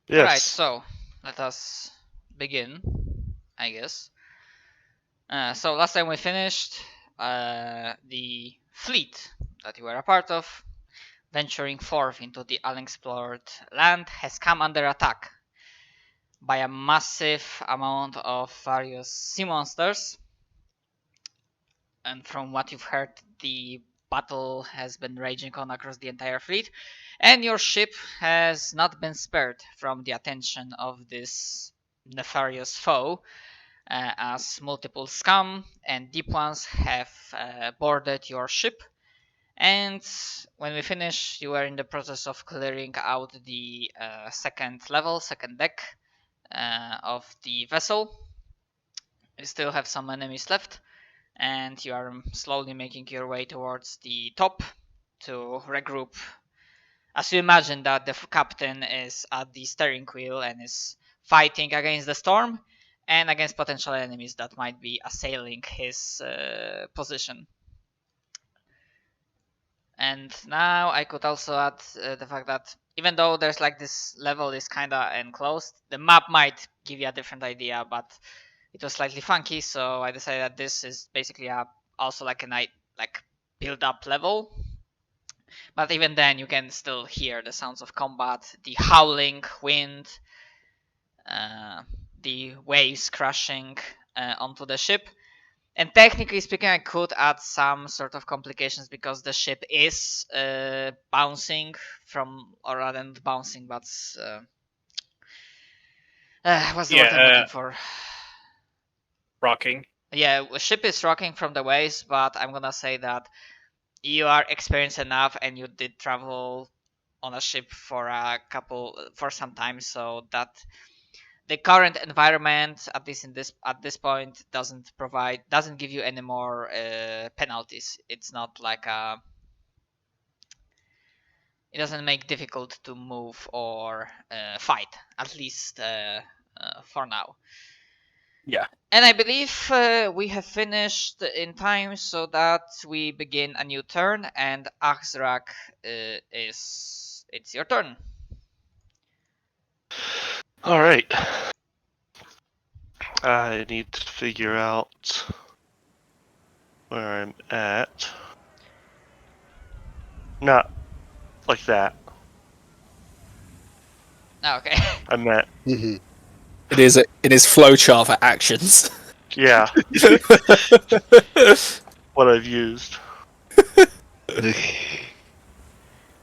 Yes. Alright, so let us begin, I guess. So last time we finished the fleet that you were a part of, venturing forth into the unexplored land, has come under attack by a massive amount of various sea monsters. And from what you've heard, the battle has been raging on across the entire fleet, and your ship has not been spared from the attention of this nefarious foe, as multiple scum and deep ones have boarded your ship. And when we finish, you were in the process of clearing out the second deck of the vessel. You still have some enemies left, and you are slowly making your way towards the top to regroup. As you imagine that the captain is at the steering wheel and is fighting against the storm and against potential enemies that might be assailing his position. And now I could also add the fact that even though there's like this level is kinda enclosed, the map might give you a different idea, but it was slightly funky, so I decided that this is basically also like a night like build up level. But even then you can still hear the sounds of combat, the howling wind, uh, the waves crashing onto the ship. And technically speaking, I could add some sort of complications because the ship is bouncing from, or rather not bouncing, but what's the word I'm looking for? Rocking. Yeah, the ship is rocking from the waves, but I'm gonna say that you are experienced enough and you did travel on a ship for some time, so that the current environment, at least at this point, doesn't give you any more penalties. It's not like it doesn't make difficult to move or fight, at least for now. Yeah. And I believe we have finished in time so that we begin a new turn, and Axrak, it's your turn. All right. I need to figure out where I'm at. Not like that. Oh, okay. I'm at. Mm-hmm. It is flowchart for actions. Yeah. What I've used.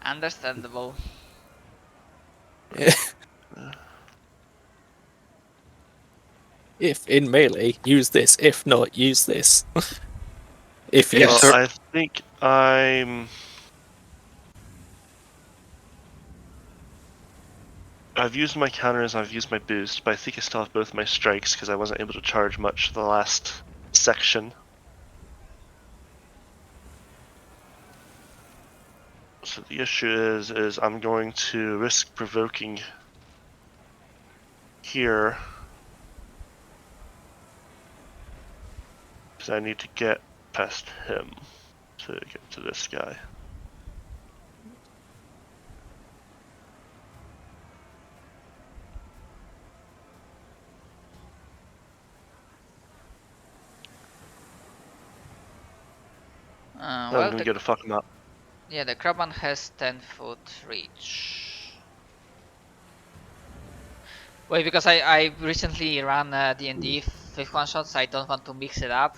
Understandable. If in melee, use this. If not, use this. If Yeah, yes, sir. I think I've used my counters and I've used my boost, but I think I still have both my strikes because I wasn't able to charge much the last section. So the issue is I'm going to risk provoking here because I need to get past him to get to this guy. I'm Well, gonna get to fuck him up. yeah, the Crabman has 10-foot reach. Wait, because I recently ran D&D 5th one shot, so I don't want to mix it up.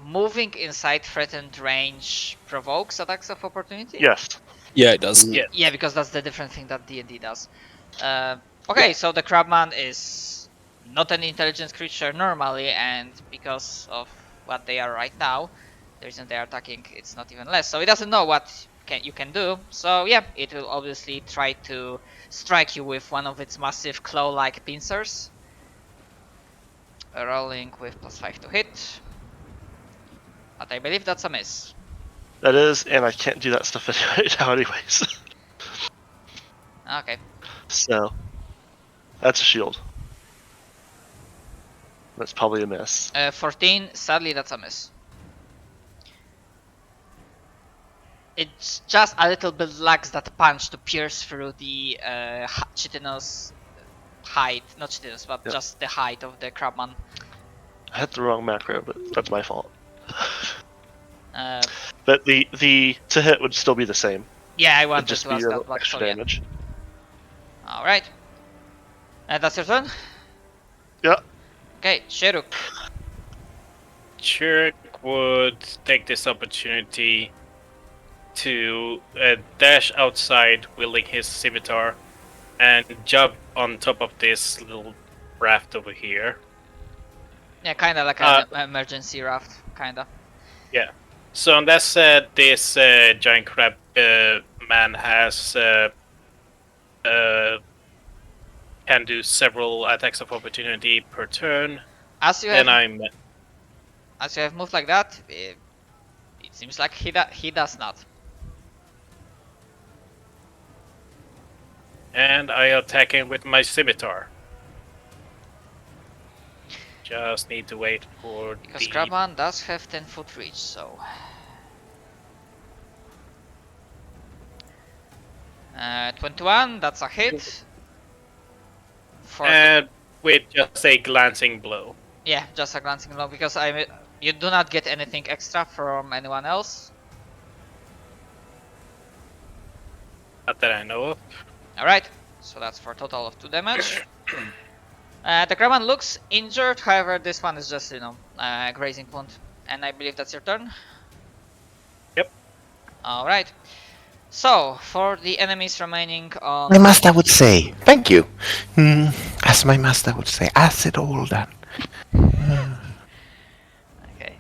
Moving inside threatened range provokes attacks of opportunity? Yes. yeah, it does. Yeah. Yeah, because that's the different thing that D&D does. Okay, so the Crabman is not an intelligent creature normally, and because of what they are right now, the reason they are attacking, it's not even less. So it doesn't know what you can do. So yeah, it will obviously try to strike you with one of its massive claw-like pincers. Rolling with +5 to hit. But I believe that's a miss. That is, and I can't do that stuff now anyways. Okay. So that's a shield. That's probably a miss. 14, sadly that's a miss. It's just a little bit lacks that punch to pierce through the chitinous height, not stiffness, but Yep. just the height of the crabman. I had the wrong macro, but that's my fault. Uh, But the to hit would still be the same. yeah, I It'd wanted just to be ask a that, little but extra so yeah. damage. All right. That's your turn. Yeah. Okay, Sheruk. Chirk would take this opportunity to dash outside wielding his scimitar and jump on top of this little raft over here. Yeah, kind of like an emergency raft, kind of. Yeah. So unless this giant crab man has can do several attacks of opportunity per turn, As you then have moved like that, it seems like he does not. and I attack him with my scimitar. Just need to wait for Because the Crabman does have 10-foot reach, so. 21, that's a hit. and with just a glancing blow. Yeah, just a glancing blow, because you do not get anything extra from anyone else. Not that I know of. Alright, so that's for a total of 2 damage. The Crabman looks injured, however this one is just, grazing wound. And I believe that's your turn? Yep. Alright. So, for the enemies remaining on... My master would say, thank you. As my master would say, as it all done. Okay.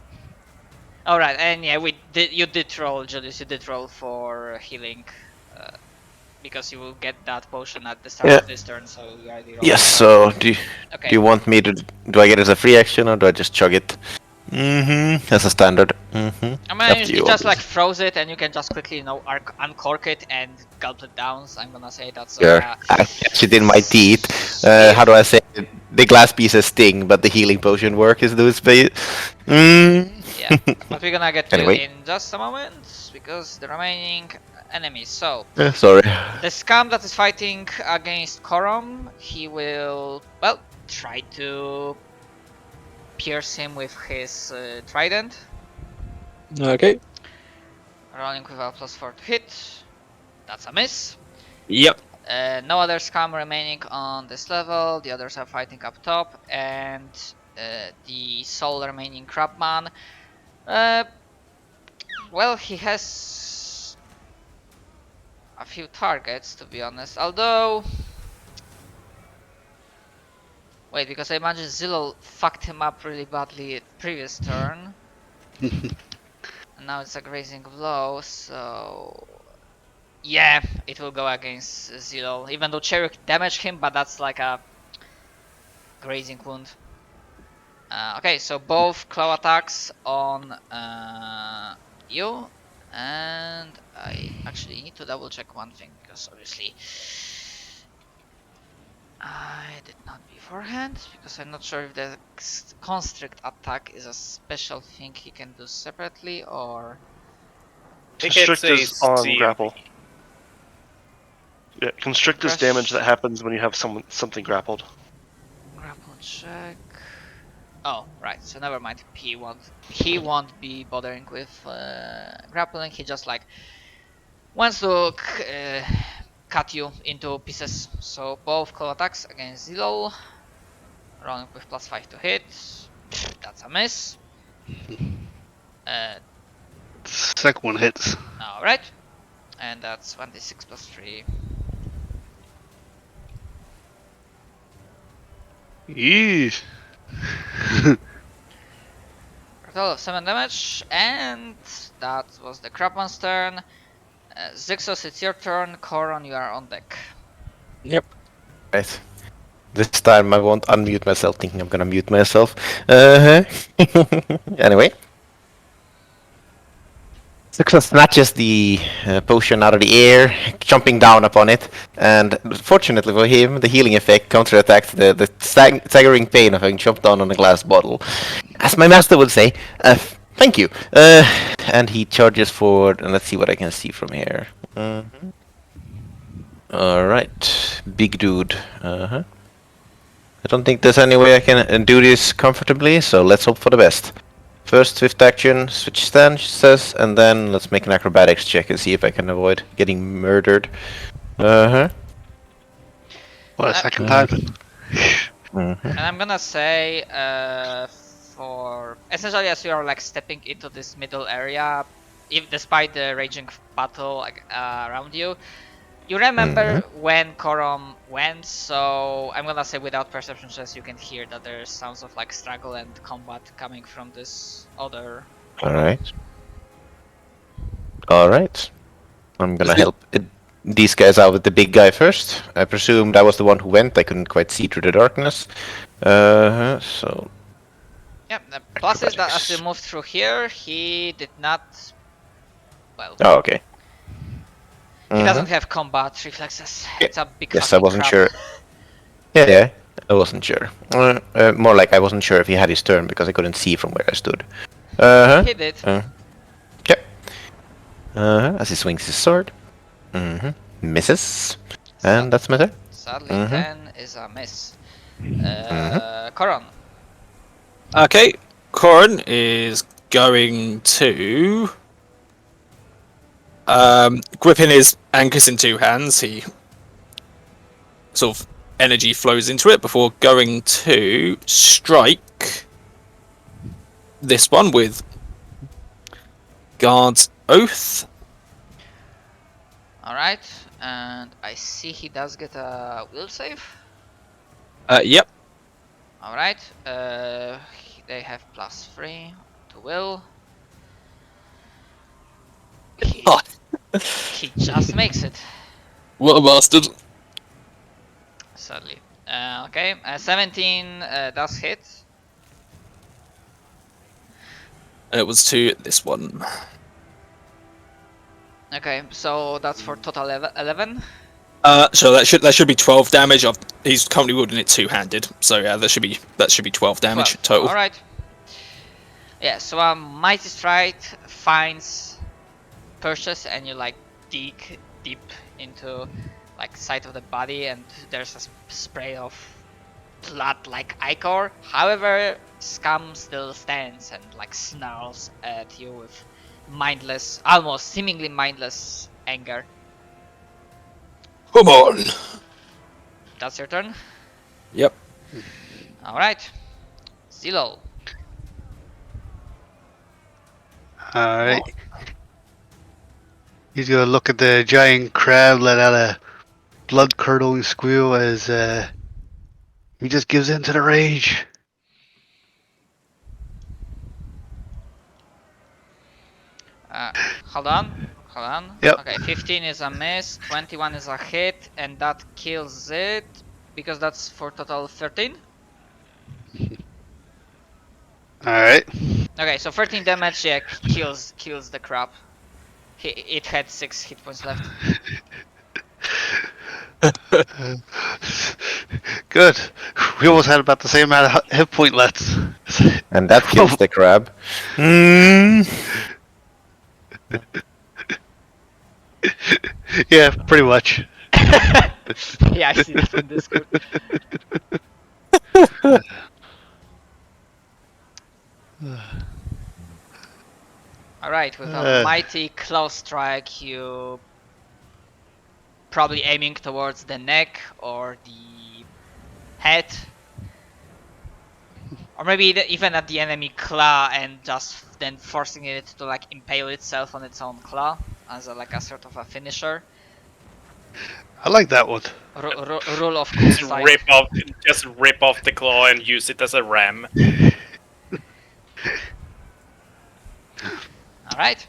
Alright, and yeah, you did roll, Julius, you did roll for healing. Because you will get that potion at the start of this turn, so you already rolled. Yes, so do Okay. you want me to... Do I get it as a free action or do I just chug it? As a standard. I Up mean, to you you, just like obviously. froze it and you can just quickly, uncork it and gulp it down, so I'm gonna say that's... Sure. I catch it in my teeth. How do I say it? The glass pieces sting, but the healing potion work is those space. Yeah, but we're gonna get to Anyway. it in just a moment, because the remaining enemies. So, Sorry. the scum that is fighting against Korom, he will, well, try to pierce him with his trident. Okay. Rolling with a +4 to hit. That's a miss. Yep. No other scum remaining on this level. The others are fighting up top, and the sole remaining crabman. Well, he has a few targets, to be honest. Although, wait, because I imagine Zillow fucked him up really badly at previous turn. And now it's a grazing blow, so yeah, it will go against Zillow. Even though Cheruk damaged him, but that's like a grazing wound. Okay, so both claw attacks on you, and I actually need to double check one thing, because obviously I did not beforehand, because I'm not sure if the constrict attack is a special thing he can do separately, or... Constrict is on CMP. grapple. Yeah, constrict is damage that happens when you have something grappled. Grapple check. Oh, right. So never mind. He won't be bothering with grappling. He just like wants to cut you into pieces. So both claw attacks against Zillow. Rolling with +5 to hit. That's a miss. Second one hits. All right. And that's 1d6 +3. Yeesh. Total of 7 damage, and that was the Crabman's turn. Zixos, it's your turn. Koron, you are on deck. Yep. Right. This time I won't unmute myself thinking I'm gonna mute myself. Anyway. Success snatches the potion out of the air, jumping down upon it, and fortunately for him, the healing effect counterattacks the staggering pain of having jumped down on a glass bottle. As my master would say, thank you. And he charges forward, and let's see what I can see from here. Alright, big dude. I don't think there's any way I can do this comfortably, so let's hope for the best. First swift action, switch stance, says, and then let's make an acrobatics check and see if I can avoid getting murdered. Uh-huh. What a second time. Mm-hmm. And I'm gonna say, for essentially as you are like stepping into this middle area, if despite the raging battle like around you, you remember when Korom went. So I'm gonna say without perception checks, you can hear that there's sounds of like struggle and combat coming from this other. Alright. Alright. I'm gonna Is it- help these guys out with the big guy first. I presume that was the one who went. I couldn't quite see through the darkness. So... Yeah. The plus is that as Acrobatics. you moved through here, he did not. Well, Oh, okay. he doesn't have combat reflexes. Yeah. It's a big. Yes, I fucking wasn't crab. sure. Yeah, I wasn't sure. More like I wasn't sure if he had his turn because I couldn't see from where I stood. He did. Okay. As he swings his sword. Misses. And that's my turn. Sadly, Mhm. 10 is a miss. Koron. Okay, Corin is going to gripping his anchors in two hands. He sort of energy flows into it before going to strike this one with Guard's Oath. Alright, and I see he does get a will save. Yep. Alright, they have +3 to will. He just makes it, What a bastard. sadly. Okay, 17 does hit. It was to this one. Okay, so that's for total 11. So that should be 12 damage. He's currently wielding it two-handed, so yeah, that should be 12 damage 12. total. Alright. Yeah, so a mighty strike finds Priestess, and you like dig deep into like side of the body, and there's a spray of blood like ichor. However, Scum still stands and like snarls at you with mindless, almost seemingly mindless anger. Come on. That's your turn. Yep. Alright. Zillow. Alright. He's gonna look at the giant crab, let out a blood curdling squeal as he just gives in to the rage. Hold on. Hold on. Yep. Okay, 15 is a miss, 21 is a hit, and that kills it because that's for total 13. Alright. Okay, so 13 damage, yeah, kills the crab. It had 6 hit points left. Good. We almost had about the same amount of hit point left. And that kills the crab. Yeah, pretty much. Yeah, I see that on Discord. Alright, with a mighty close strike, you probably aiming towards the neck or the head, or maybe even at the enemy claw, and just then forcing it to like impale itself on its own claw as like a sort of a finisher. I like that one. Rule of cool Just side. rip off the claw and use it as a ram. Alright.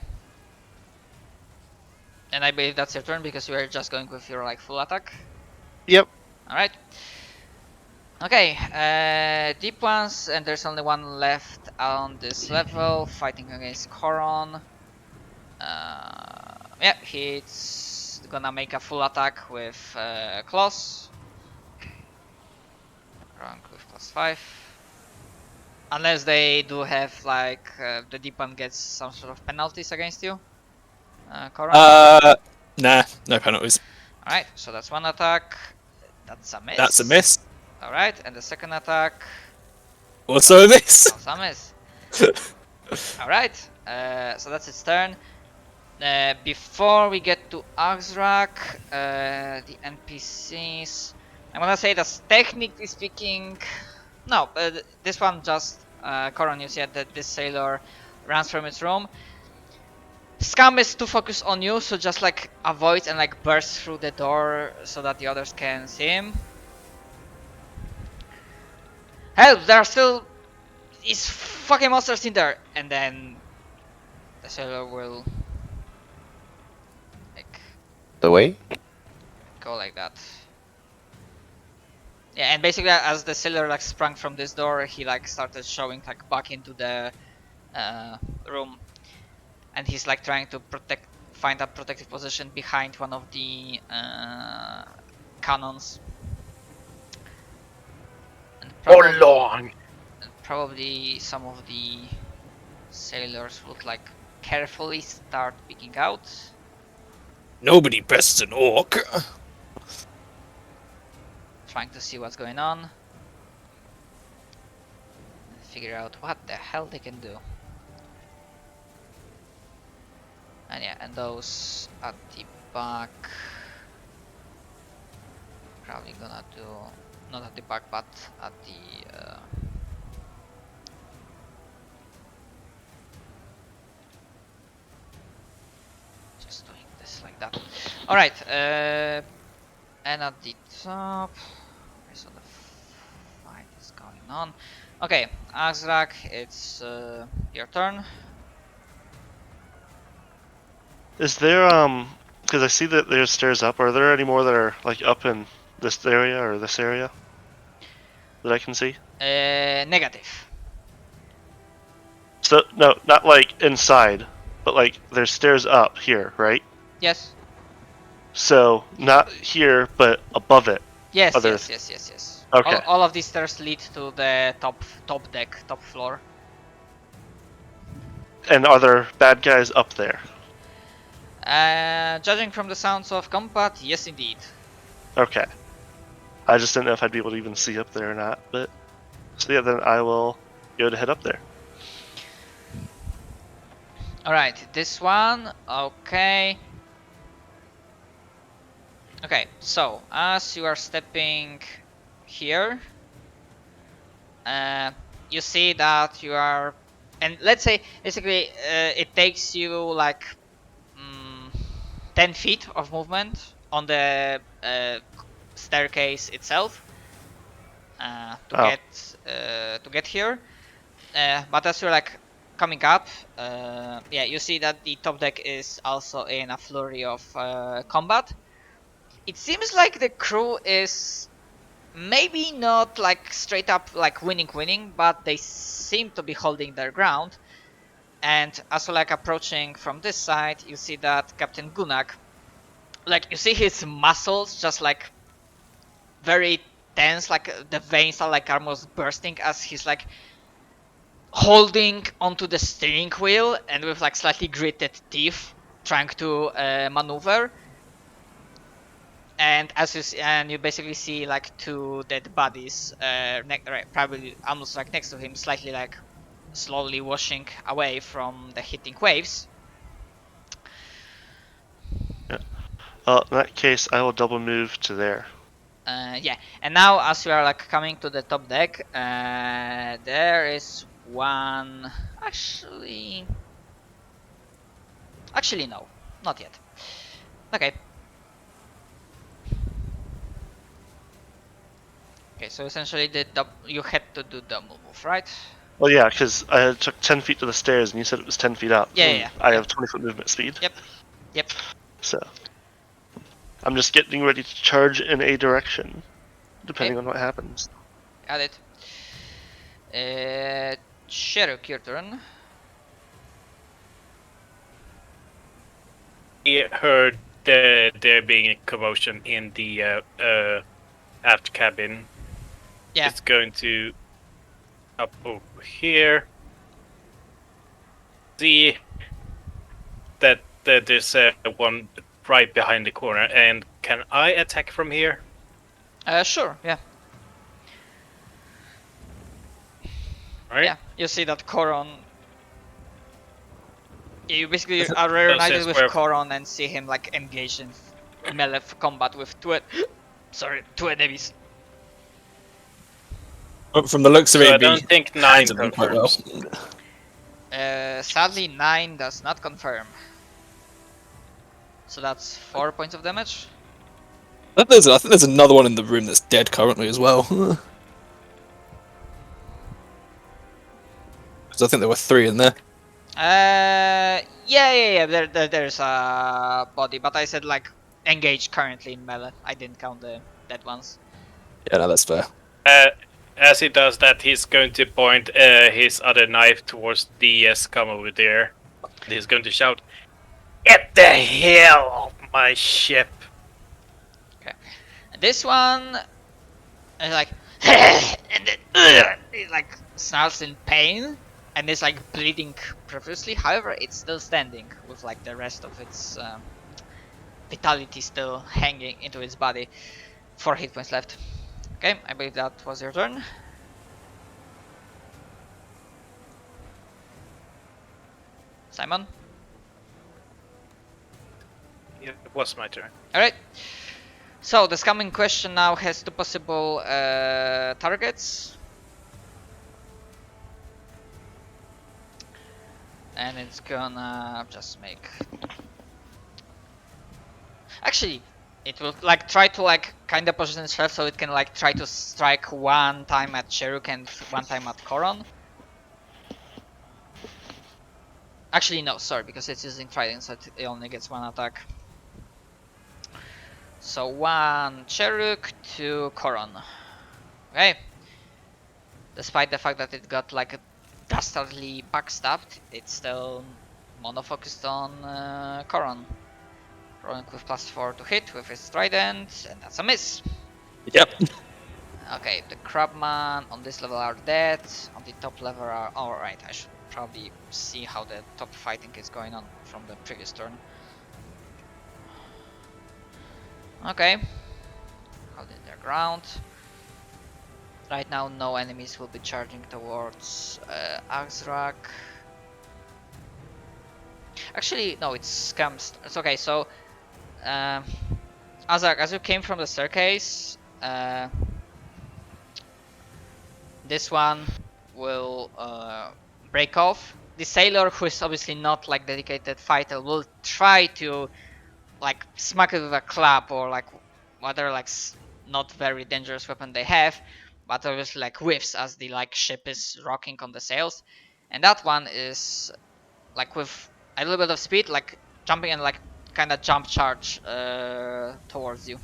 And I believe that's your turn because you are just going with your like full attack. Yep. Alright. Okay, deep ones, and there's only one left on this level, fighting against Koron. Yeah, he's gonna make a full attack with claws. Rank with +5. Unless they do have like the deep one gets some sort of penalties against you. Koron. Nah, no penalties. Alright, so that's one attack. That's a miss. That's a miss. Alright, and the second attack Also miss. also miss. Alright, so that's its turn. Before we get to Axrak, the NPCs, I'm gonna say that technically speaking, no, this one just, Coron, you said that this sailor runs from its room. Scum is to focus on you, so just like avoid and like burst through the door so that the others can see him. Help! There are still these fucking monsters in there! And then the sailor will like The way? go like that. Yeah, and basically as the sailor like sprung from this door, he like started showing like back into the room, and he's like trying to find a protective position behind one of the cannons. And probably some of the sailors would like carefully start peeking out. Nobody bests an orc. Trying to see what's going on. Figure out what the hell they can do. And yeah, and those at the back probably gonna do, not at the back but at the just doing this like that. Alright, and at the top, okay, so the fight is going on. Okay, Azrak, it's your turn. Is there because I see that there's stairs up. Are there any more that are like up in this area or this area that I can see? Negative. So no, not like inside, but like there's stairs up here, right? Yes. So not here, but above it. Yes, Other- yes. Okay. All of these stairs lead to the top deck, top floor. And are there bad guys up there? Judging from the sounds of combat, yes indeed. Okay. I just didn't know if I'd be able to even see up there or not, but so yeah, then I will go to head up there. Alright, this one, okay. Okay, so as you are stepping here, you see that you are, and let's say basically it takes you like 10 feet of movement on the staircase itself to get here. But as you're like coming up, yeah, you see that the top deck is also in a flurry of combat. It seems like the crew is maybe not like straight up like winning, but they seem to be holding their ground. And as you're like approaching from this side, you see that Captain Gunak, like you see his muscles just like very tense, like the veins are like almost bursting as he's like holding onto the steering wheel and with like slightly gritted teeth trying to maneuver. And as you see, and you basically see like two dead bodies, right, probably almost like next to him, slightly like slowly washing away from the hitting waves. Yeah. In that case, I will double move to there. Yeah, and now as we are like coming to the top deck, there is one. Actually, no, not yet. Okay. Okay, so essentially you had to do the move, right? Well, yeah, because I took 10 feet to the stairs and you said it was 10 feet up. Yeah. I have 20-foot movement speed. Yep. So I'm just getting ready to charge in a direction, depending on what happens. Got it. Sheruk, your turn. We heard there being a commotion in the aft cabin. Yeah. It's going to up over here. See that there's one right behind the corner, and can I attack from here? Sure. Yeah. Right? Yeah, you see that Coron. You basically Is it- are reunited since with we're- Coron and see him like engaged in melee combat with two enemies. But from the looks of So it, I it'd be don't think 9 handling them quite well. confirms. Sadly, 9 does not confirm. So that's 4 points of damage. I think there's another one in the room that's dead currently as well. 'Cause I think there were 3 in there. Yeah. There's a body, but I said like engaged currently in melee. I didn't count the dead ones. Yeah, no, that's fair. As he does that, he's going to point his other knife towards the scum over there. And he's going to shout, "Get the hell off my ship!" And this one is like, and then it like snarls in pain, and is like bleeding profusely. However, it's still standing with like the rest of its vitality still hanging into its body. 4 hit points left. Okay, I believe that was your turn. Simon? It was my turn. Alright. So, the scum in question now has 2 possible targets. And it's gonna just make... Actually, it will like try to like kinda position itself so it can like try to strike 1 time at Cheruk and 1 time at Coron. Actually no, sorry, because it's using Trident, so it only gets 1 attack. So 1 Cheruk, 2 Coron. Okay. Despite the fact that it got like dastardly backstabbed, it's still mono-focused on Coron. Rolling with +4 to hit with his trident, and that's a miss. Yep. Okay, the crabman on this level are dead. On the top level are alright. I should probably see how the top fighting is going on from the previous turn. Okay, holding their ground. Right now, no enemies will be charging towards Azrak. Actually, no, it's scams. It's okay. So, Azrak, as you came from the staircase, this one will break off. The sailor, who is obviously not like dedicated fighter, will try to like smack it with a club or like whatever like not very dangerous weapon they have, but obviously like whiffs as the like ship is rocking on the sails, and that one is like with a little bit of speed, like jumping and like kind of jump charge towards you.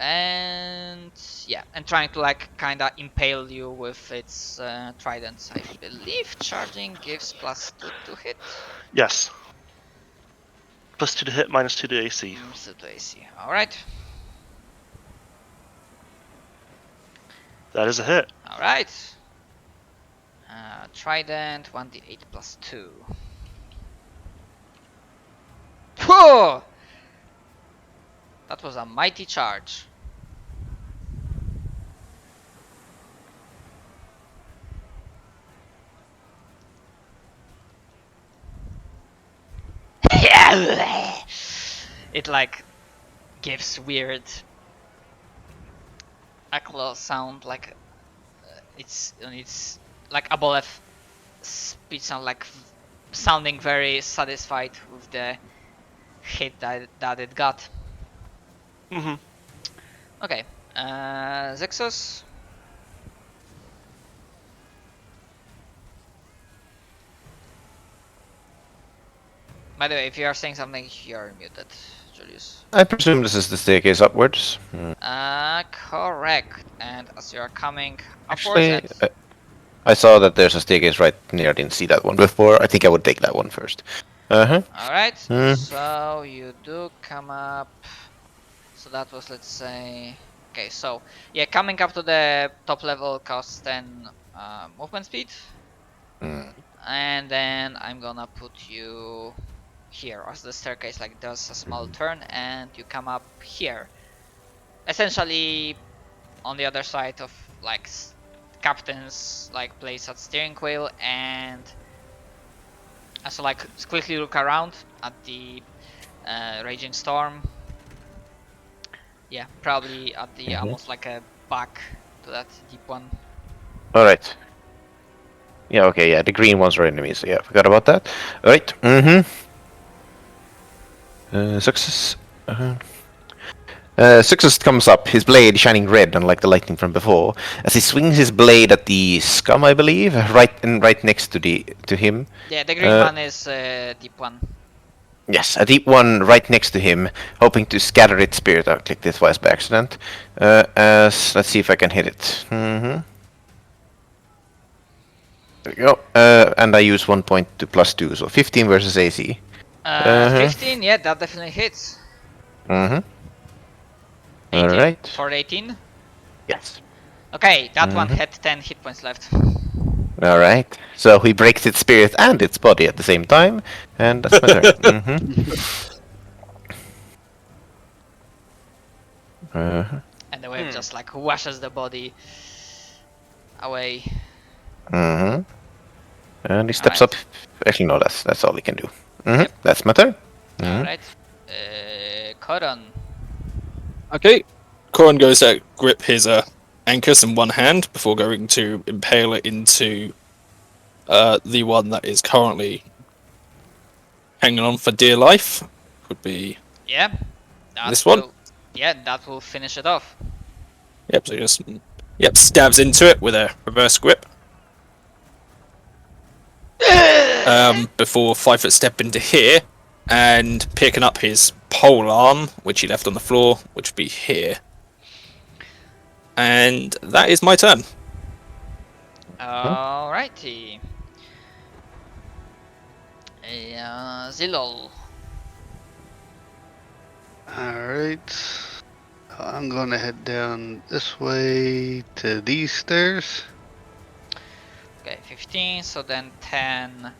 And yeah, and trying to like kind of impale you with its trident. I believe charging gives +2 to hit. Yes. +2 to hit, -2 to AC. So to AC. All right. That is a hit. All right. Trident 1d8 +2. Whoa! That was a mighty charge. It like gives weird claw sound, like it's like Aboleth speech sound, like sounding very satisfied with the hit that it got. Mm-hmm. Okay, Zexus. By the way, if you are saying something, you're muted, Julius. I presume this is the staircase upwards. Correct. And as you are coming Actually, upwards, and I saw that there's a staircase right near. I didn't see that one before. I think I would take that one first. Uh-huh. all right. Hmm. So you do come up. So that was, let's say, okay. So yeah, coming up to the top level costs 10 movement speed, and then I'm gonna put you here as the staircase like does a small turn, and you come up here. essentially on the other side of like captain's like place at steering wheel, and also like quickly look around at the raging storm. Yeah, probably at the almost like a back to that deep one. All right. Yeah. Okay. Yeah. The green ones are enemies. So yeah, forgot about that. All right. Success. Success comes up, his blade shining red, unlike the lightning from before, as he swings his blade at the scum, I believe, right next to him. Yeah, the green one is deep one. Yes, a deep one right next to him, hoping to scatter its spirit. I clicked it twice by accident. Let's see if I can hit it. There we go. And I use 1 point to +2, so 15 versus AC. 15, yeah, that definitely hits. 18 Alright. For 18? Yes. Okay, that one had 10 hit points left. Alright. So he breaks its spirit and its body at the same time, and that's my turn. And the wave just like washes the body away. And he steps up. Actually, no, that's all he can do. Yep. That's my turn. Alright. Koron. Okay. Corin goes to grip his anchors in one hand before going to impale it into the one that is currently hanging on for dear life. Would be Yeah. this one. Yeah, that will finish it off. Yep. So just stabs into it with a reverse grip. Before 5 foot step into here and picking up his pole arm, which he left on the floor, which would be here. And that is my turn. Alrighty. Zilol. Alright. I'm gonna head down this way to these stairs. Okay, 15, so then 10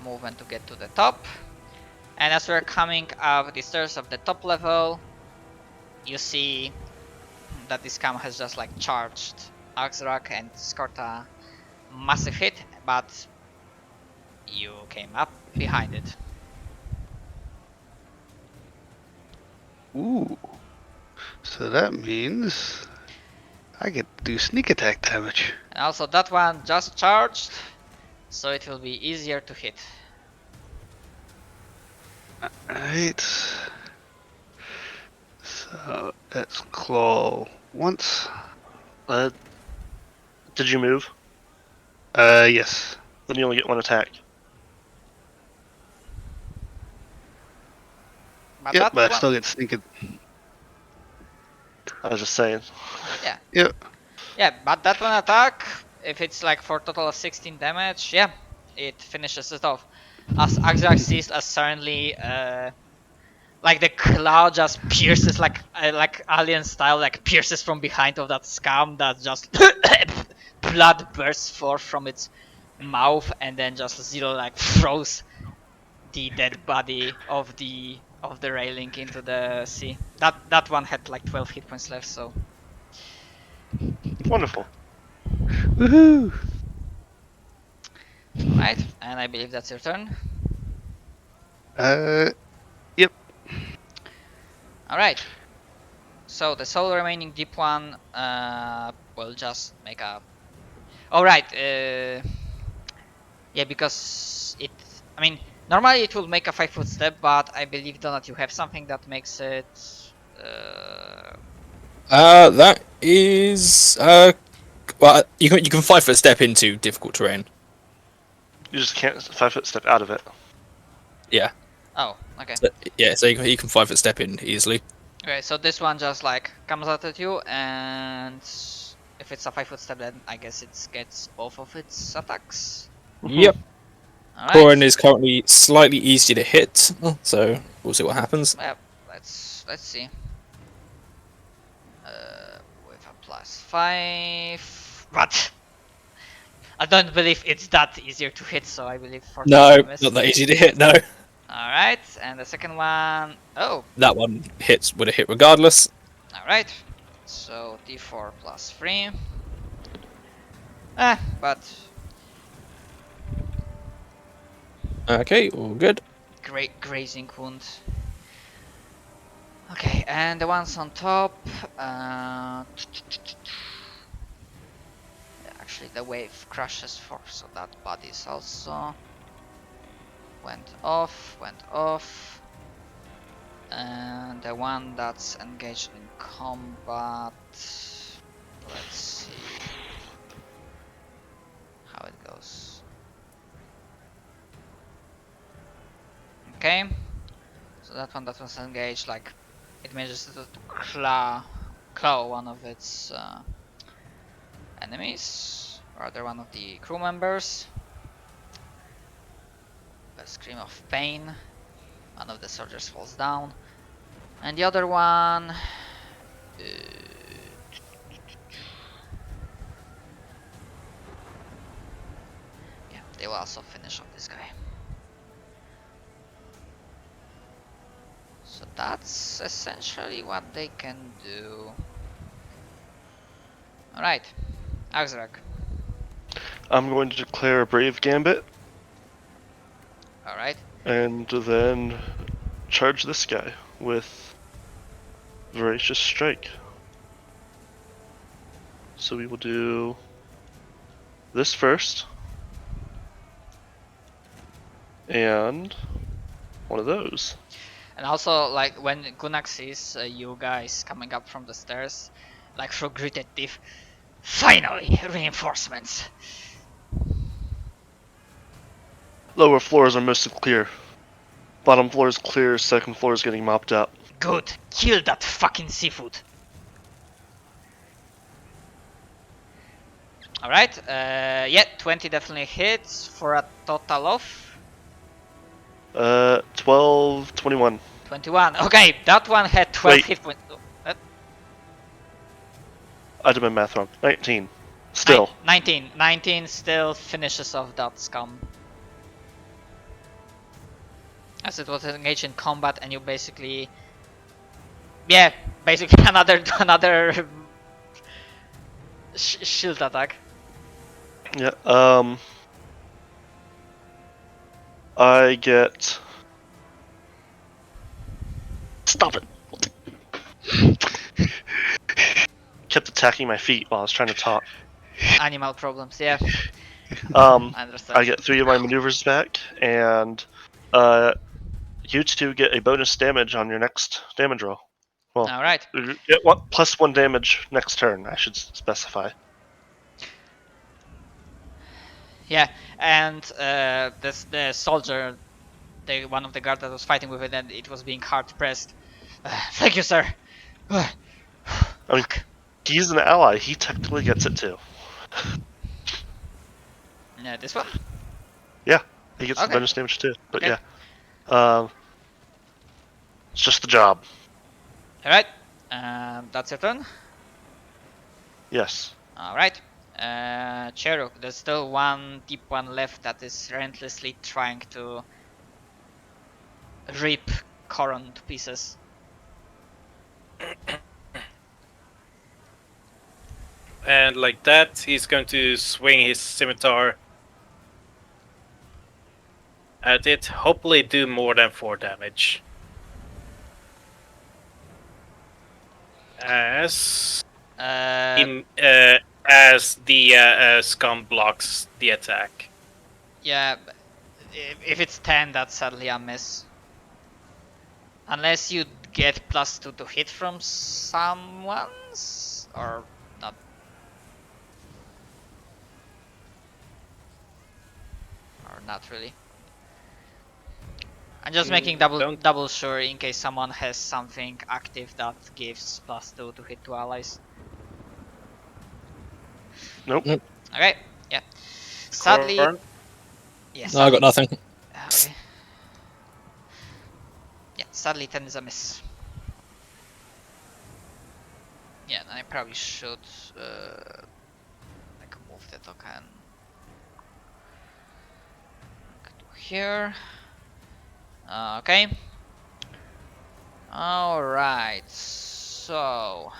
movement to get to the top. And as we're coming up the stairs of the top level, you see that this scam has just like charged Axrak and scored a massive hit, but you came up behind it. Ooh. So that means I get to do sneak attack damage. And also that one just charged, so it will be easier to hit. Alright. So that's claw once. Did you move? Yes. Then you only get one attack. But Yep, that but I one, still get sneak. I was just saying. yeah. Yep. Yeah, but that one attack, if it's like for a total of 16 damage, yeah, it finishes it off. As Axrak sees as suddenly, like the claw just pierces like alien style, like pierces from behind of that scam that just blood bursts forth from its mouth, and then just Zero like throws the dead body of the railing into the sea. That one had like 12 hit points left, so. Wonderful. Woohoo! Right, and I believe that's your turn. Yep. Alright. So the sole remaining deep one will just make a... Alright, yeah, because it... I mean, normally it will make a 5 foot step, but I believe, Donut, you have something that makes it... That is well, you can 5 foot step into difficult terrain. You just can't 5 foot step out of it. Yeah. Oh, okay. So, yeah, so you can 5 foot step in easily. Okay, so this one just like comes out at you, and if it's a 5 foot step, then I guess it gets both of its attacks. Yep. Alright. Corin is currently slightly easier to hit, so we'll see what happens. Yep, let's see. With a +5, but I don't believe it's that easier to hit. So I believe for No, miss. not that easy to hit. No. Alright, and the second one. Oh, That one would have hit regardless. alright. So d4 plus 3. But Okay, all good. great grazing wound. Okay, and the ones on top. Actually, the wave crashes for, so that body is also went off. And the one that's engaged in combat. Let's see how it goes. Okay, so that one that was engaged, like it manages to claw one of its enemies, or rather one of the crew members. A scream of pain. One of the soldiers falls down, and the other one. Yeah, they will also finish off this guy. So that's essentially what they can do. Alright, Axrak. I'm going to declare a Brave Gambit Alright, and then charge this guy with Voracious Strike. So we will do this first. And one of those. and also like when Gunak sees you guys coming up from the stairs, like through gritted teeth, finally reinforcements. Lower floors are mostly clear. Bottom floor is clear, second floor is getting mopped up. Good, kill that fucking seafood. Alright, yeah, 20 definitely hits for a total of 12, 21. 21. Okay, that one had 12 Wait. hit points. I did my math wrong. 19. Still. 19. 19 still finishes off that scum. As it was engaged in combat, and you basically, yeah, basically another shield attack. Yeah, I get... Stop it! Kept attacking my feet while I was trying to talk. Animal problems, yeah. I I understand. get 3 of my maneuvers back, and you two get a bonus damage on your next damage roll. Well, Alright. you get +1 damage next turn, I should specify. Yeah, and the soldier, one of the guards that was fighting with it, and it was being hard pressed. Thank you, sir. I mean, he's an ally, he technically gets it too. Yeah, this one? Yeah, he gets the Okay. bonus damage too, but Okay. yeah. It's just the job. Alright, that's your turn. Yes. Alright. Cheruk, there's still one deep one left that is relentlessly trying to rip Coron to pieces. And like that, he's going to swing his scimitar at it. Hopefully, do more than 4 damage. As as the scum blocks the attack. Yeah, if it's 10, that's sadly a miss. Unless you get +2 to hit from someone's, or not. Or not really. I'm just making double sure in case someone has something active that gives +2 to hit to allies. Nope. Okay, yeah. Sadly, Corn? yeah. No, I got nothing. Okay. Yeah, sadly 10 is a miss. Yeah, and I probably should like move the token to here. Okay. Alright, so...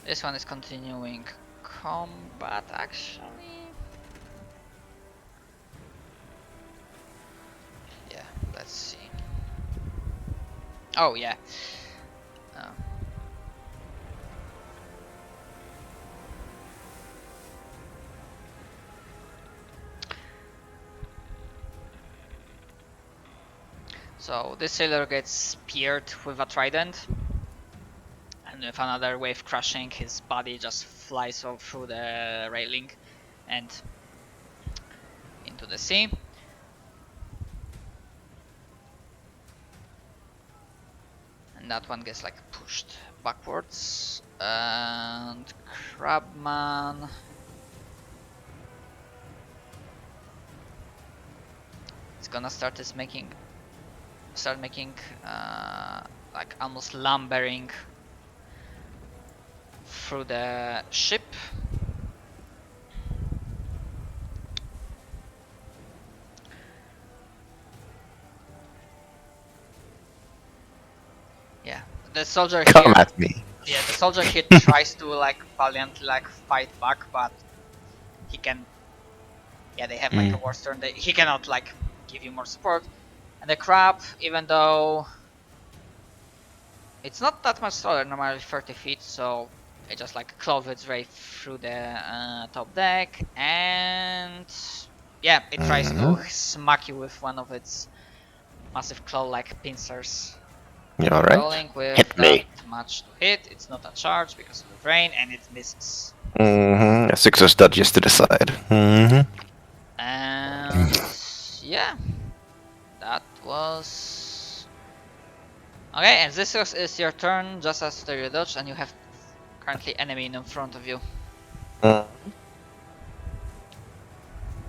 This one is continuing combat, actually. Yeah, let's see. Oh, yeah. Uh, So this sailor gets speared with a trident, and with another wave crushing, his body just flies off through the railing and into the sea. And that one gets like pushed backwards. And Crabman. It's gonna start making like almost lumbering through the ship. Yeah, the soldier Come here. at me. Yeah, the soldier here tries to like valiantly like fight back, but he can. Yeah, they have like a war turn. He cannot like give you more support. And the crab, even though it's not that much taller, normally 30 feet, so it just like clove its way through the top deck, and yeah, it tries to smack you with one of its massive claw-like pincers. You alright? Rolling with Hit that me. much to hit. It's not a charge because of the rain, and it misses. A success dodges to the side. And yeah, that was okay. And this is your turn, just after you dodge, and you have currently enemy in front of you.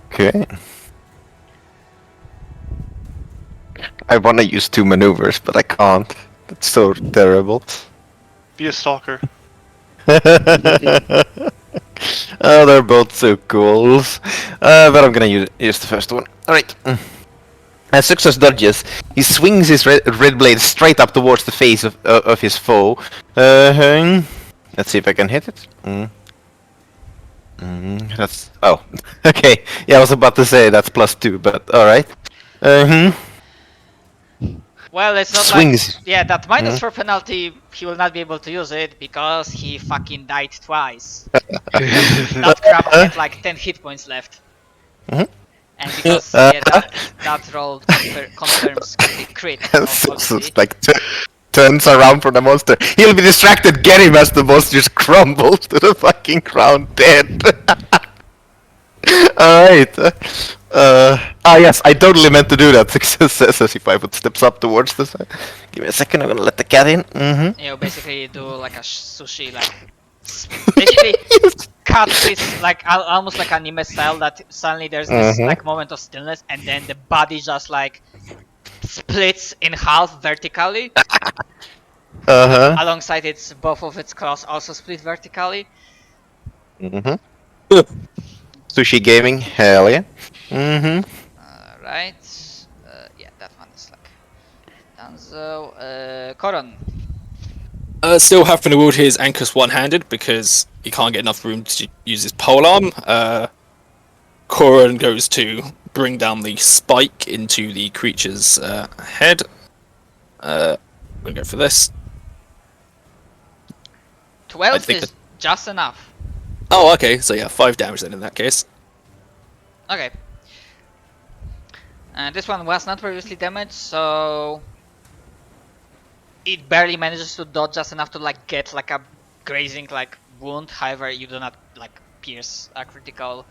Okay. I want to use 2 maneuvers, but I can't. That's so terrible. Be a stalker. Oh, they're both so cool. But I'm gonna use the first one. Alright. As success dodges, he swings his red blade straight up towards the face of his foe. Let's see if I can hit it. That's... oh. Okay. Yeah, I was about to say that's +2, but alright. Well, it's not Swings. like yeah, that -4 penalty. He will not be able to use it because he fucking died twice. That crab had like 10 hit points left. And because yeah, that roll confirms crit. So Obviously. it's like turns around from the monster. He'll be distracted. Get him as the monster just crumbles to the fucking ground dead. Alright. Yes, I totally meant to do that. Success says as if I would steps up towards the side. Give me a second, I'm gonna let the cat in. You basically do like a sushi, like basically cut this like almost like anime style that suddenly there's this like moment of stillness and then the body just like splits in half vertically. Alongside its both of its claws also split vertically. Sushi gaming, hell yeah. Alright. Yeah, that one is like done. So, Koron. Still having to wield his anchors one-handed because he can't get enough room to use his polearm. Koran goes to bring down the spike into the creature's head. I'm gonna go for this. 12 is just enough. Oh, okay. So yeah, 5 damage then in that case. Okay. And this one was not previously damaged, so it barely manages to dodge just enough to like get like a grazing like wound. However, you do not like pierce a critical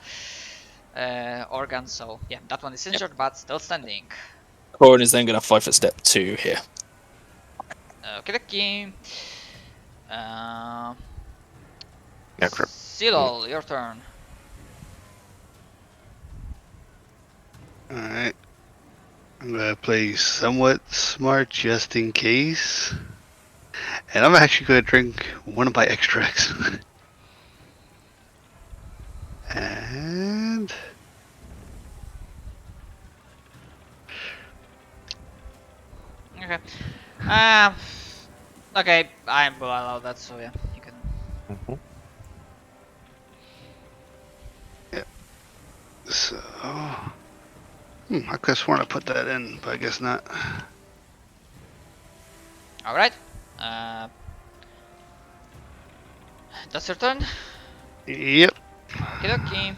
organ, so yeah, that one is injured but still standing. Koran is then gonna 5-foot step 2 here. Okay. Yeah, crap. Silol, your turn. Alright. I'm gonna play somewhat smart just in case. And I'm actually gonna drink one of my extracts. And Okay. Okay, I will allow that, so yeah, you can. Mhm. so, I could have sworn I put that in, but I guess not. Alright. That's your turn. Yep. Okie dokie.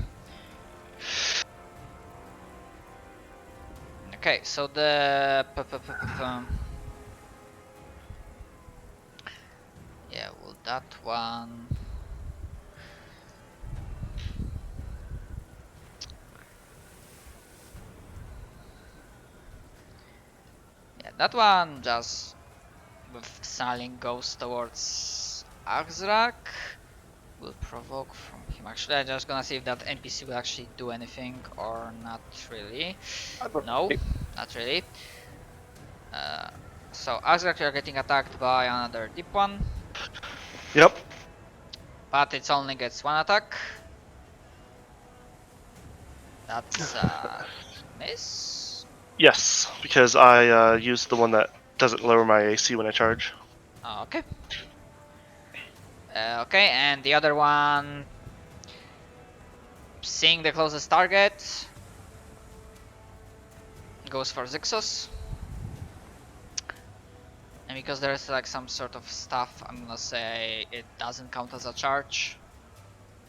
Okay, so the. Yeah, well, that one. Yeah, that one just with Saling goes towards Axrak. Will provoke from him. Actually, I'm just gonna see if that NPC will actually do anything or not really. No, not really. Uh, so Axrak, you're getting attacked by another deep one, Yep. but it only gets one attack. That's miss. Yes, because I used the one that doesn't lower my AC when I charge. Okay. Okay, and the other one, seeing the closest target, goes for Zixos. And because there's like some sort of stuff, I'm gonna say it doesn't count as a charge.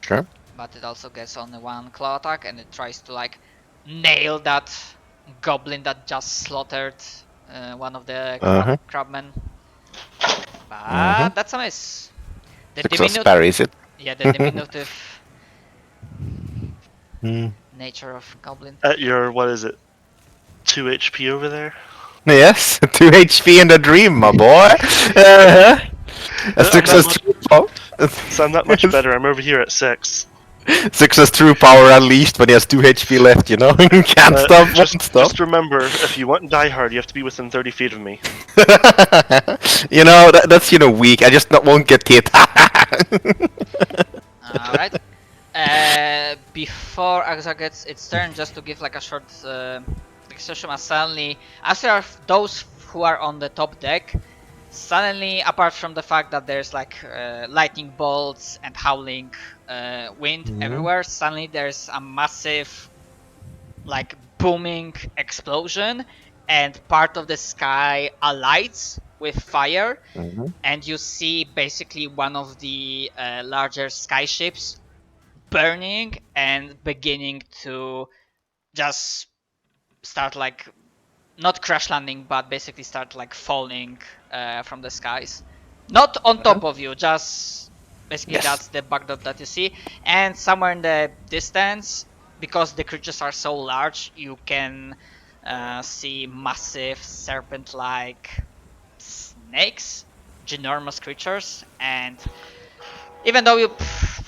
Sure. But it also gets only one claw attack, and it tries to like nail that goblin that just slaughtered one of the Uh-huh. crabmen. But Mhm. that's a miss. The Success parries it. yeah, the diminutive Mm. nature of goblin. At your, what is it, 2 HP over there? Yes, 2 HP in the dream, my boy. Uh-huh. A I'm not success much, true power. so I'm not much better. I'm over here at 6. Success true power unleashed when he has 2 HP left, you know? Can't stop, won't stop. Just remember, if you want Die Hard, you have to be within 30 feet of me. You know, that's, weak. I just won't get hit. Alright. Before Axa gets its turn, just to give like a short extension, suddenly, as there are those who are on the top deck, suddenly, apart from the fact that there's like lightning bolts and howling wind everywhere, suddenly there's a massive, like, booming explosion, and part of the sky alights with fire, Mhm. and you see basically one of the larger sky ships burning and beginning to just start like not crash landing, but basically start like falling from the skies. Not on top of you, just basically Yes. that's the backdrop that you see. And somewhere in the distance, because the creatures are so large, you can see massive serpent-like snakes, ginormous creatures, and even though you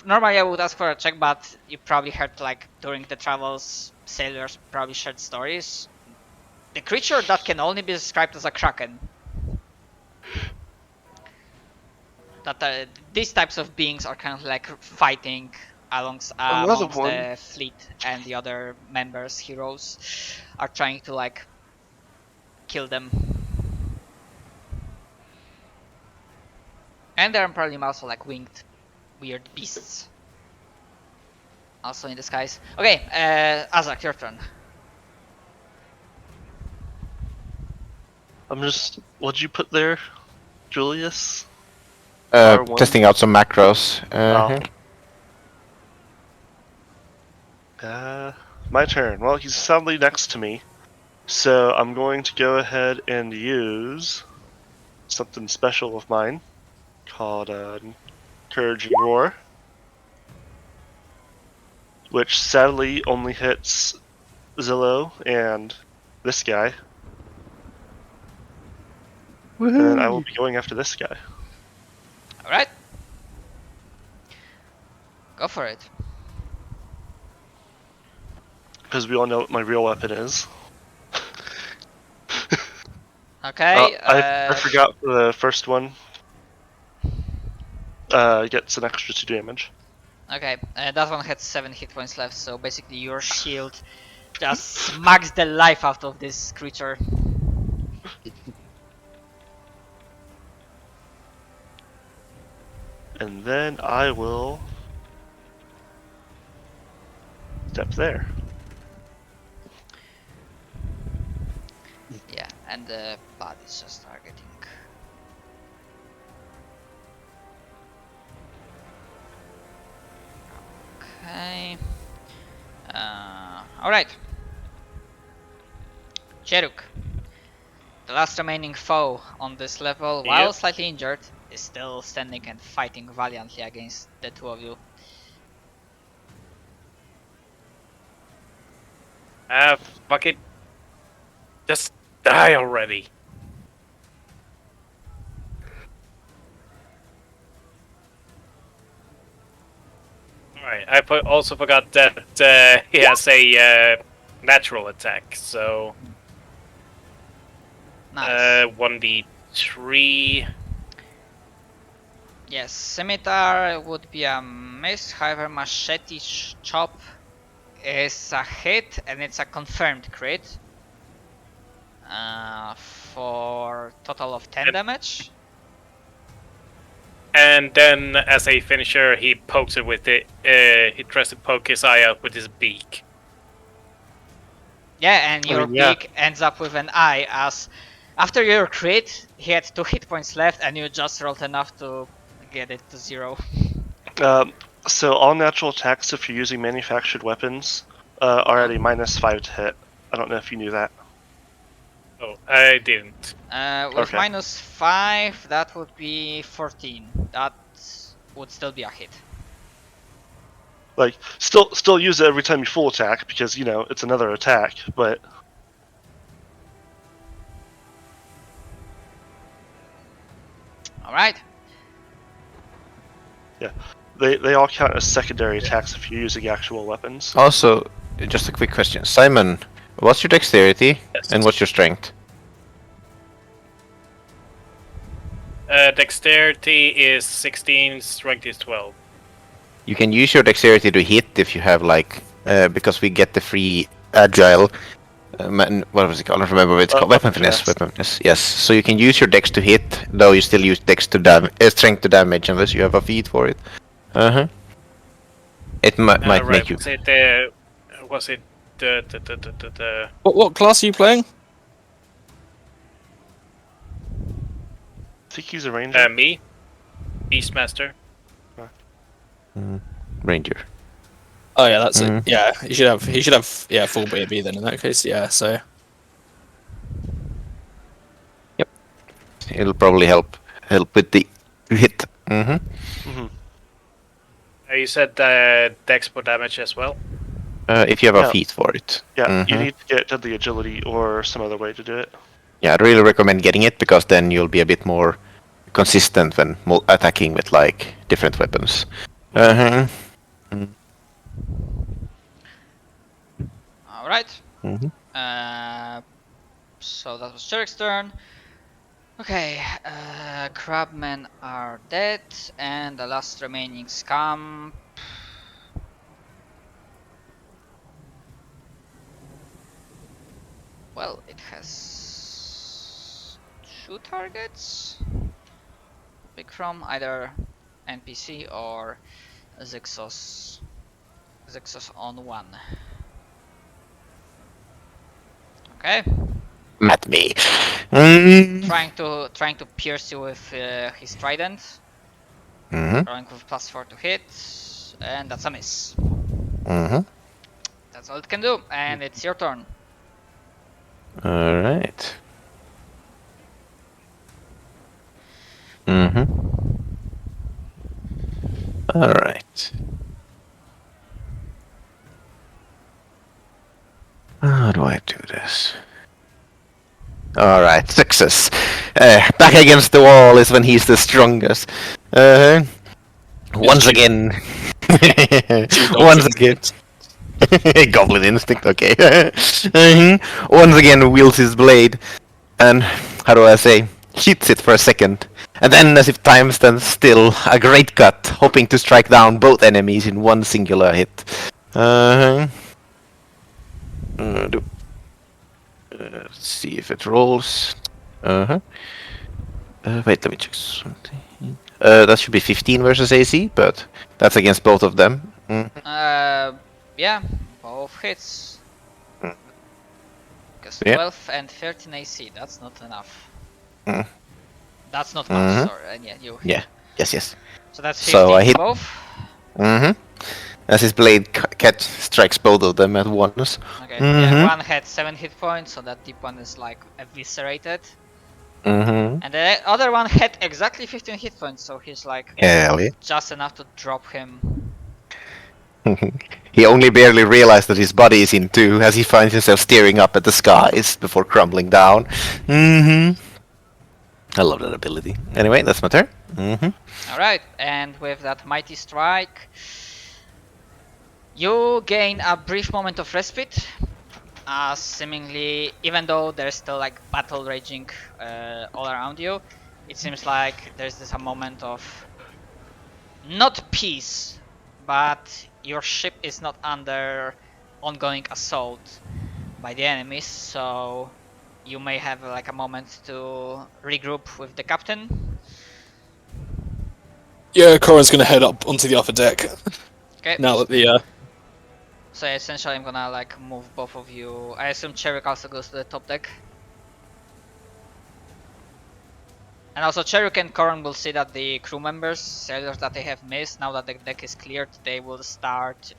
normally I would ask for a check, but you probably heard like during the travels, sailors probably shared stories. The creature that can only be described as a kraken. That these types of beings are kind of like fighting Another amongst one. the fleet, and the other members, heroes, are trying to like kill them. And there are probably also like winged, weird beasts. Also in the skies. Okay, Azak, your turn. I'm just. What'd you put there, Julius? R1? Testing out some macros. My turn. Well, he's sadly next to me, so I'm going to go ahead and use something special of mine called Encouraging Roar, which sadly only hits Zillow and this guy. And then I will be going after this guy. Alright. Go for it. Because we all know what my real weapon is. Okay. I forgot the first one. Gets an extra 2 damage. Okay, that one had 7 hit points left, so basically your shield just smacks the life out of this creature. And then I will step there. Yeah, and the body's just targeting. Okay. Alright. Cheruk, the last remaining foe on this level, while Yep. slightly injured, is still standing and fighting valiantly against the two of you. Fuck it. Just die already. Alright, I also forgot that he has a natural attack, so Nice. 1d3. Yes, scimitar would be a miss, however machete chop is a hit and it's a confirmed crit. For total of 10 damage. And then, as a finisher, he pokes it with it. He tries to poke his eye out with his beak. Yeah, and I your mean, yeah. beak ends up with an eye as after your crit, he had 2 hit points left and you just rolled enough to get it to 0. So all natural attacks, if you're using manufactured weapons, are at a -5 to hit. I don't know if you knew that. Oh, I didn't. With Okay. -5, that would be 14. That would still be a hit. Like, still use it every time you full attack because you know it's another attack. But Alright. they all count as secondary attacks if you're using actual weapons. Also, just a quick question. Simon, what's your dexterity Yes. and what's your strength? Dexterity is 16, strength is 12. You can use your dexterity to hit if you have like, because we get the free agile. What was it called? I don't remember what it's called. Weapon finesse. Weapon finesse. Yes. So you can use your dex to hit, though you still use dex to strength to damage unless you have a feat for it. It might Right. make you. Was it the What class are you playing? I think he's a ranger. me? Beastmaster. Ranger. Oh yeah, that's Mhm. it. Yeah, he should have full BB then in that case. Yeah, so It'll probably help with the hit. You said dex for damage as well. If you have a Yeah. feat for it. Yeah, you need to get to the agility or some other way to do it. Yeah, I'd really recommend getting it because then you'll be a bit more consistent when attacking with like different weapons. Alright. Mhm. So that was Cheruk's turn. Okay, crabmen are dead, and the last remaining scum. Well, it has 2 targets. Pick from either NPC or Zixos. Zixos on 1. Okay. At me. Trying to pierce you with his trident. Mhm. Rolling with +4 to hit, and that's a miss. Mhm. That's all it can do, and it's your turn. All right. Mhm. All right. How do I do this? All right, success. Back against the wall is when he's the strongest. Once again. Once again. Goblin instinct, okay. Once again wields his blade and, how do I say, hits it for a second And then, as if time stands still, a great cut, hoping to strike down both enemies in one singular hit. Let's see if it rolls. Wait, let me check something. That should be 15 versus AC, but that's against both of them. Yeah, both hits. Mm. Because Yeah. 12 and 13 AC, that's not enough. Mm. That's not much, Mhm. sorry. And yeah, you. Yeah. Yes. So that's 15 So I hit- both. As his blade catch strikes both of them at once. Okay, Mhm. yeah, one had 7 hit points, so that deep one is like eviscerated. And the other one had exactly 15 hit points, so he's like Hell yeah. just enough to drop him. He only barely realized that his body is in two as he finds himself staring up at the skies before crumbling down. I love that ability. Anyway, that's my turn. Alright, and with that mighty strike, you gain a brief moment of respite. Seemingly, even though there's still like battle raging all around you, it seems like there's this a moment of not peace, but your ship is not under ongoing assault by the enemies, so you may have like a moment to regroup with the captain. Yeah, Corin's gonna head up onto the upper deck Okay. now that the So essentially I'm gonna like move both of you. I assume Cherrik also goes to the top deck. And also Cherrik and Corin will see that the crew members, sailors that they have missed, now that the deck is cleared, they will start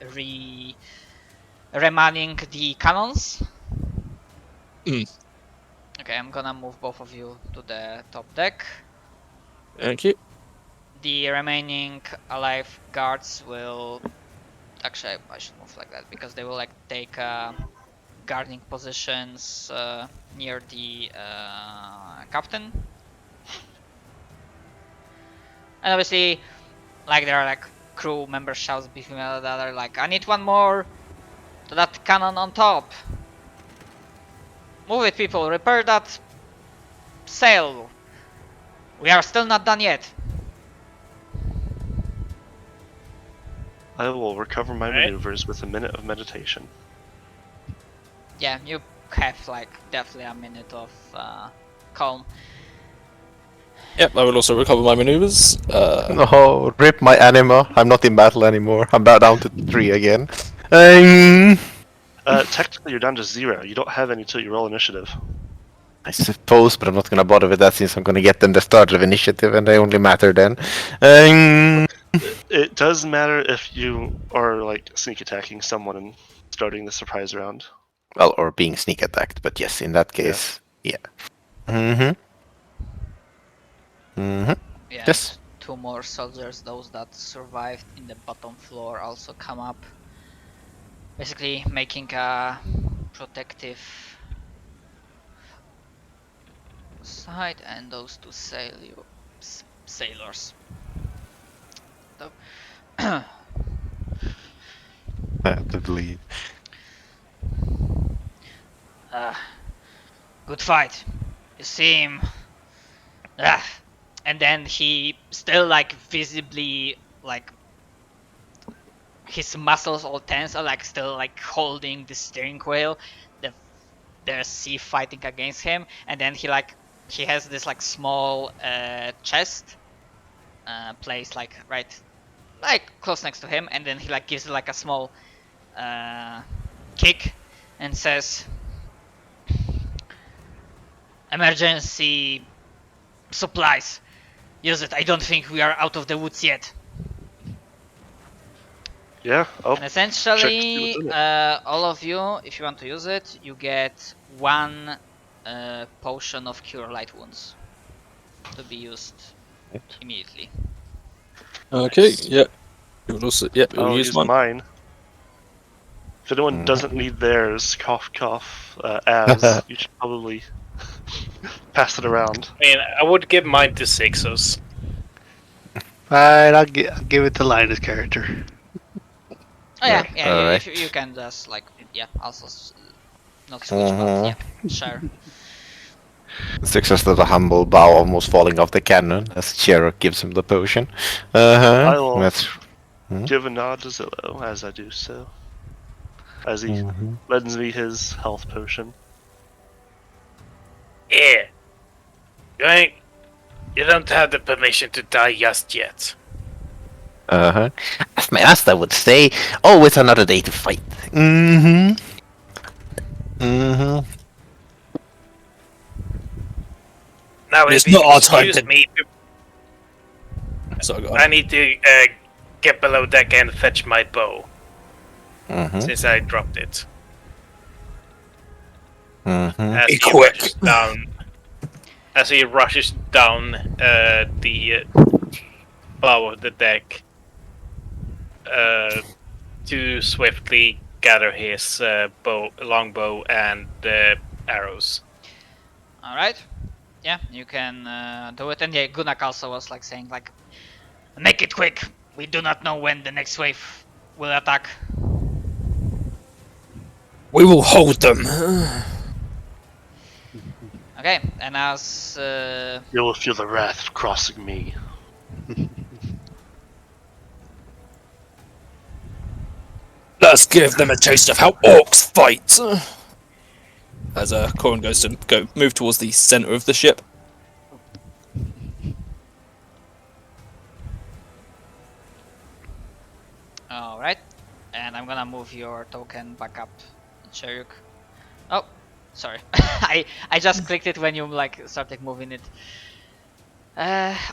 remanning the cannons. Okay, I'm gonna move both of you to the top deck. thank you. The remaining alive guards will... Actually, I should move like that, because they will like take guarding positions near the captain. And obviously, like there are like crew members shouts between one another, like, I need one more to that cannon on top. Move it, people, repair that sail. We are still not done yet. I will recover my Alright. maneuvers with a minute of meditation. Yeah, you have like definitely a minute of calm. Yep, I will also recover my maneuvers. Oh, rip my anima. I'm not in battle anymore. I'm down to 3 again. Technically, you're down to 0. You don't have any till you roll initiative. I suppose, but I'm not gonna bother with that since I'm gonna get them the start of initiative and they only matter then. It does matter if you are like sneak attacking someone and starting the surprise round. Well, or being sneak attacked, but yes, in that case, yeah. Yeah, Yes. 2 more soldiers, those that survived in the bottom floor, also come up. Basically making a protective side, and those 2 sailors. So, To believe. good fight. You seem... And then he still like visibly like his muscles all tense are like still like holding the steering wheel. The sea fighting against him, and then he has this like small chest placed like right like close next to him, and then he like gives it like a small kick and says, emergency supplies, use it. I don't think we are out of the woods yet. Yeah. Oh, And essentially, what's in all of you, if you want to use it, you get 1 potion of cure light wounds to be used immediately. Okay, yep. We will also, yep, we'll I'll use use one. mine. If anyone doesn't need theirs, cough, cough, as you should probably pass it around. I mean, I would give mine to Sixos. Alright, I'll give it to Linus' character. Oh yeah, Right, yeah, alright. you can just like, yeah, also not switch, but yeah, sure. Success to the humble bow, almost falling off the cannon as Cherok gives him the potion. I will That's. give a nod to Zillow as I do so. As he Mhm. lends me his health potion. Yeah. You don't have the permission to die just yet. As my master would say, always another day to fight. Mm-hmm. Mm-hmm. Now, It's if not you our time excuse to- me, So go I on. need to get below deck and fetch my bow Mm-hmm. since I dropped it. Mm-hmm. As Be he quick. rushes down, the bow of the deck, to swiftly gather his longbow and arrows. All right. Yeah, you can do it. And yeah, Gunak also was like saying like, make it quick. We do not know when the next wave will attack. We will hold them. Okay, and as You will feel the wrath crossing me. Let's give them a taste of how orcs fight. As Corin goes to move towards the center of the ship. all right, and I'm gonna move your token back up, Cheruk. Oh, sorry, I just clicked it when you like started moving it.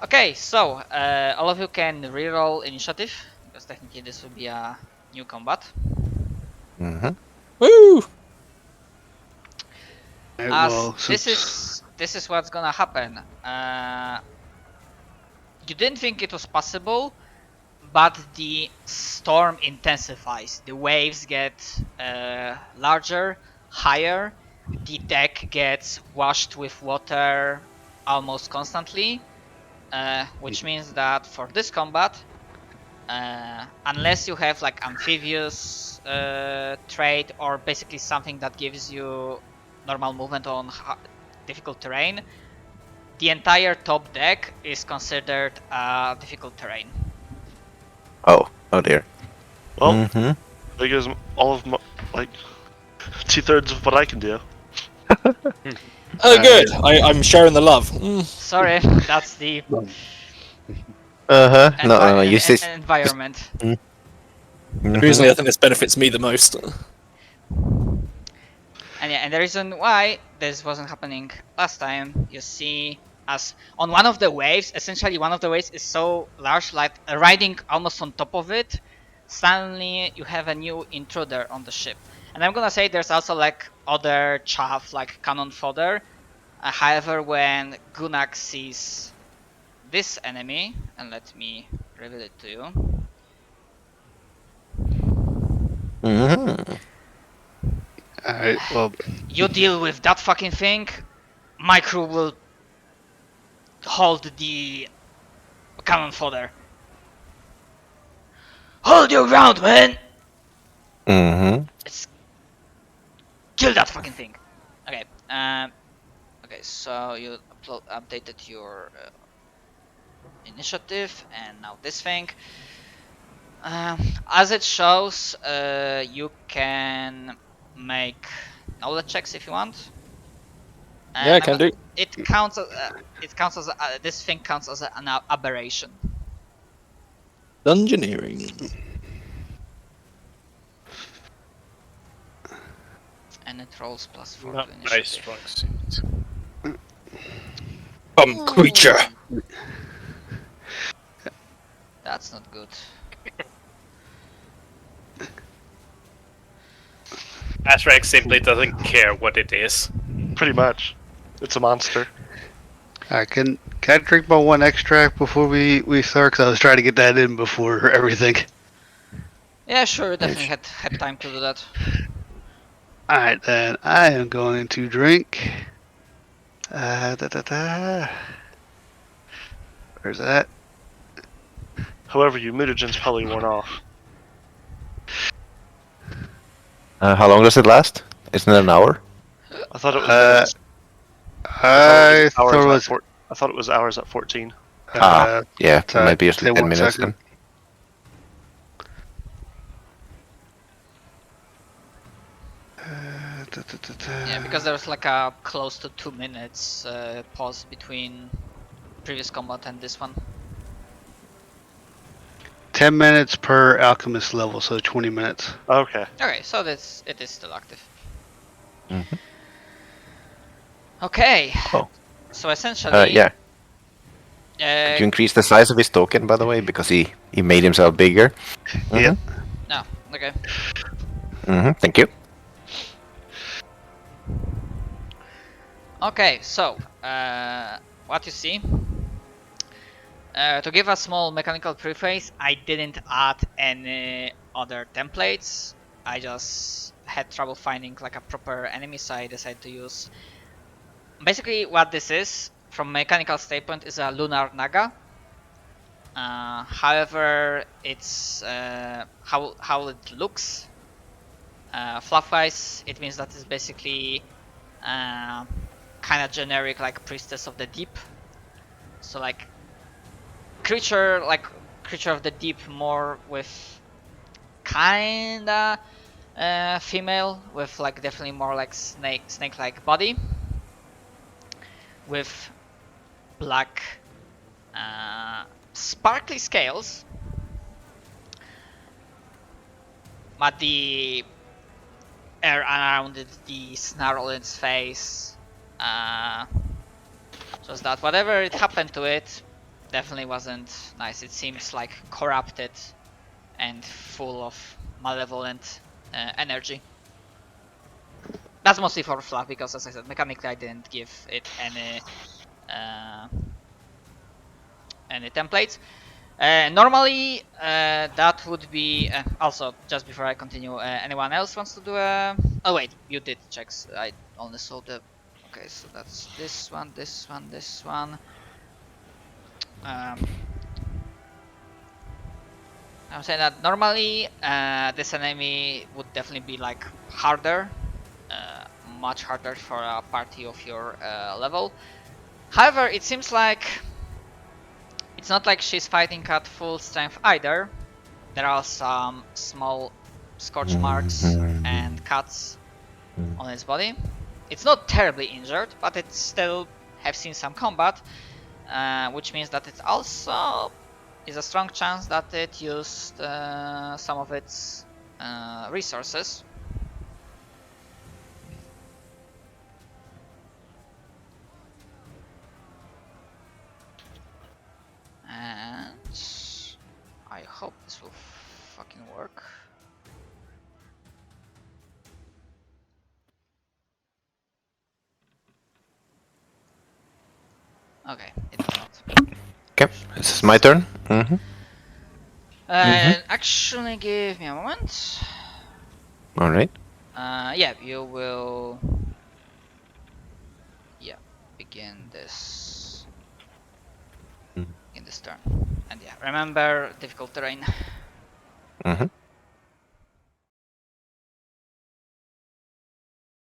Okay, so all of you can reroll initiative because technically this will be a new combat. Mm-hmm. Woo! As Well, this is what's gonna happen. You didn't think it was possible, but the storm intensifies. The waves get larger, higher. The deck gets washed with water almost constantly, which means that for this combat, unless you have like amphibious trait or basically something that gives you normal movement on difficult terrain, the entire top deck is considered difficult terrain. Oh dear. Well, Mm-hmm. there goes all of my, like, 2/3 of what I can do. Oh, good. I'm sharing the love. Sorry, that's the Uh-huh. No, you see. environment. Usually, I think this benefits me the most. And yeah, and the reason why this wasn't happening last time, you see, as on one of the waves, essentially one of the waves is so large, like riding almost on top of it, suddenly you have a new intruder on the ship. And I'm gonna say there's also like other chaff, like cannon fodder. However, when Gunak sees this enemy, and let me reveal it to you. Mm-hmm. alright, well, You deal with that fucking thing, my crew will hold the cannon fodder. Hold your ground, man! Mm-hmm. Kill that fucking thing! Okay, okay, so you updated your initiative, and now this thing. As it shows, you can make knowledge checks if you want. Yeah, I can do. It counts as this thing counts as an aberration. Dungeoneering. And it rolls +4 Not to my initiative. strong suit. Creature. That's not good. Azrax simply doesn't care what it is. Pretty much. It's a monster. can I drink my one extract before we start? Cause I was trying to get that in before everything. Yeah, sure, definitely had time to do that. Alright, then I am going to drink. Where's that? However, your mutagen's probably worn off. How long does it last? Isn't it an hour? I thought it was Uh, minutes. I thought it was. I thought it was hours at 14. Yeah, sorry, maybe just say 10 1 minutes second. then. Yeah, because there was like a close to 2 minutes pause between previous combat and this one. 10 minutes per alchemist level, so 20 minutes. Okay. Okay, so it is still active. Mhm. Okay. Oh. So essentially, Yeah. Could you increase the size of his token, by the way, because he made himself bigger? Yep. no, okay. Thank you. Okay, so what you see. To give a small mechanical preface, I didn't add any other templates. I just had trouble finding like a proper enemy, so I decided to use. Basically, what this is, from mechanical standpoint, is a lunar naga. However, it's how it looks. Fluff-wise, it means that it's basically kind of generic, like Priestess of the Deep. So like creature of the deep, more with kinda female, with like definitely more like snake-like body, with black sparkly scales, but the air around it, the snarl in its face, just that whatever it happened to it definitely wasn't nice. It seems like corrupted and full of malevolent energy. That's mostly for fluff, because as I said, mechanically I didn't give it any templates. Normally that would be also, just before I continue, anyone else wants to do a... Oh wait, you did checks. I only saw the... Okay, so that's this one, this one, this one. I'm saying that normally this enemy would definitely be like harder, much harder for a party of your level. However, it seems like it's not like she's fighting at full strength either. There are some small scorch marks and cuts on its body. It's not terribly injured, but it still have seen some combat, which means that it also is a strong chance that it used some of its resources. And I hope this will fucking work. Okay, it does not. Okay, this is my turn. Actually, give me a moment. All right. Yeah, you will. Yeah, begin this. In this turn, and yeah, remember difficult terrain.